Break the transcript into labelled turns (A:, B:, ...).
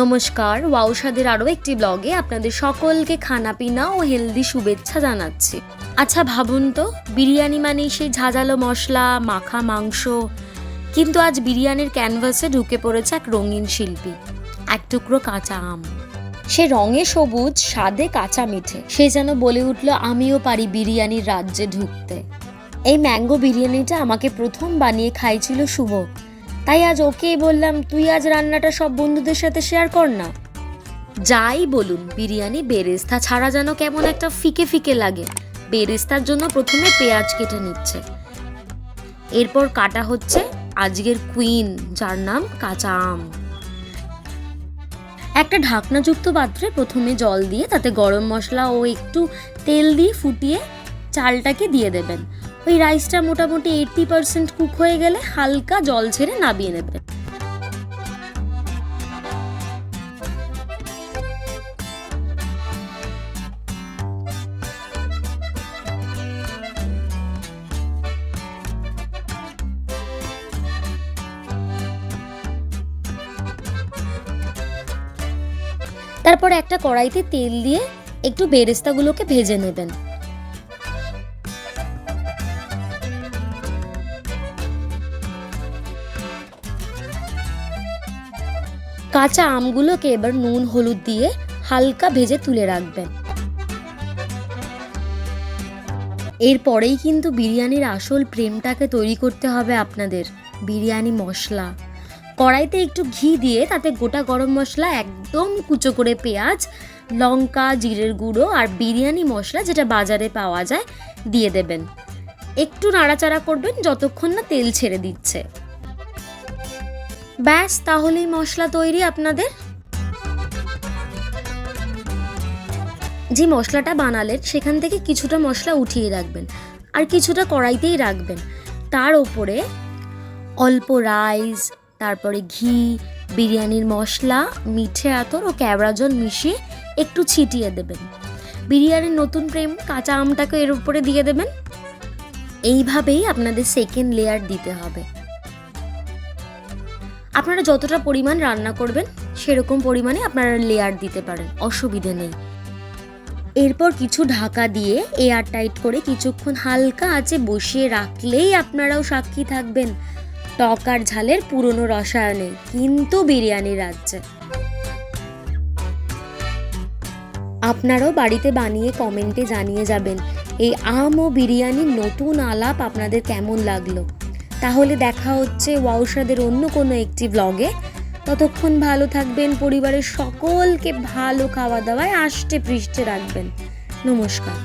A: নমস্কার, ওয়াও স্বাদের আরও একটি ব্লগে আপনাদের সকলকে খানাপিনা ও হেলদি শুভেচ্ছা জানাচ্ছি। আচ্ছা ভাবুন তো, বিরিয়ানি মানেই সেই ঝাঁঝালো মশলা, মাখা মাংস, কিন্তু আজ বিরিয়ানির ক্যানভাসে ঢুকে পড়েছে এক রঙিন শিল্পী, এক টুকরো কাঁচা আম। সে রঙে সবুজ, স্বাদে কাঁচা মিঠে, সে যেন বলে উঠল আমিও পারি বিরিয়ানির রাজ্যে ঢুকতে। এই ম্যাঙ্গো বিরিয়ানিটা আমাকে প্রথম বানিয়ে খাইছিল শুভ, তাই আজ ওকেই বললাম তুই আজ রান্নাটা সব বন্ধুদের সাথে শেয়ার কর না। যাই বলুন, বিরিয়ানি বেরেস্তা ছাড়া যেন কেমন একটা ফিকে ফিকে লাগে। বেরেস্তার জন্য প্রথমে পেঁয়াজ কেটে নিচ্ছে, এরপর কাটা হচ্ছে আজকের কুইন, যার নাম কাঁচা আম। একটা ঢাকনাযুক্ত পাত্রে প্রথমে জল দিয়ে তাতে গরম মশলা ও একটু তেল দিয়ে ফুটিয়ে চালটাকে দিয়ে দেবেন। ওই রাইসটা মোটামুটি 80% কুক হয়ে গেলে হালকা জল ছেড়ে নামিয়ে নেবেন। তারপর একটা কড়াইতে তেল দিয়ে একটু বেরেস্তাগুলোকে ভেজে নেবেন। কাঁচা আমগুলোকে এবার নুন হলুদ দিয়ে হালকা ভেজে তুলে রাখবেন। এরপরেই কিন্তু বিরিয়ানির আসল প্রেমটাকে তৈরি করতে হবে আপনাদের, বিরিয়ানি মশলা। কড়াইতে একটু ঘি দিয়ে তাতে গোটা গরম মশলা, একদম কুচো করে পেঁয়াজ, লঙ্কা, জিরের গুঁড়ো আর বিরিয়ানি মশলা যেটা বাজারে পাওয়া যায় দিয়ে দেবেন। একটু নাড়াচাড়া করবেন যতক্ষণ না তেল ছেড়ে দিচ্ছে। ব্যাস, তাহলেই মশলা তৈরি আপনাদের। যে মশলাটা বানালেন সেখান থেকে কিছুটা মশলা উঠিয়ে রাখবেন আর কিছুটা কড়াইতেই রাখবেন। তার ওপরে অল্প রাইস, তারপরে ঘি, বিরিয়ানির মশলা, মিঠে আতর ও কেওড়া জল মিশিয়ে একটু ছিটিয়ে দেবেন। বিরিয়ানির নতুন প্রেম কাঁচা আমটাকে এর উপরে দিয়ে দেবেন। এইভাবেই আপনাদের সেকেন্ড লেয়ার দিতে হবে। আপনারা যতটা পরিমাণ রান্না করবেন সেরকম পরিমাণে আপনারা লেয়ার দিতে পারেন, অসুবিধে নেই। এরপর কিছু ঢাকা দিয়ে এয়ার টাইট করে কিছুক্ষণ হালকা আঁচে বসিয়ে রাখলেই আপনারাও সাক্ষী থাকবেন টক আর ঝালের পুরনো রসায়নে, কিন্তু বিরিয়ানি রাজ্যে। আপনারাও বাড়িতে বানিয়ে কমেন্টে জানিয়ে যাবেন এই আম ও বিরিয়ানির নতুন আলাপ আপনাদের কেমন লাগলো। তাহলে দেখা হচ্ছে ওয়াও স্বাদের অন্য কোনো একটি ব্লগে। ততক্ষণ ভালো থাকবেন, পরিবারের সকলকে ভালো খাওয়া দাওয়ায় আষ্টে পৃষ্ঠে রাখবেন। নমস্কার।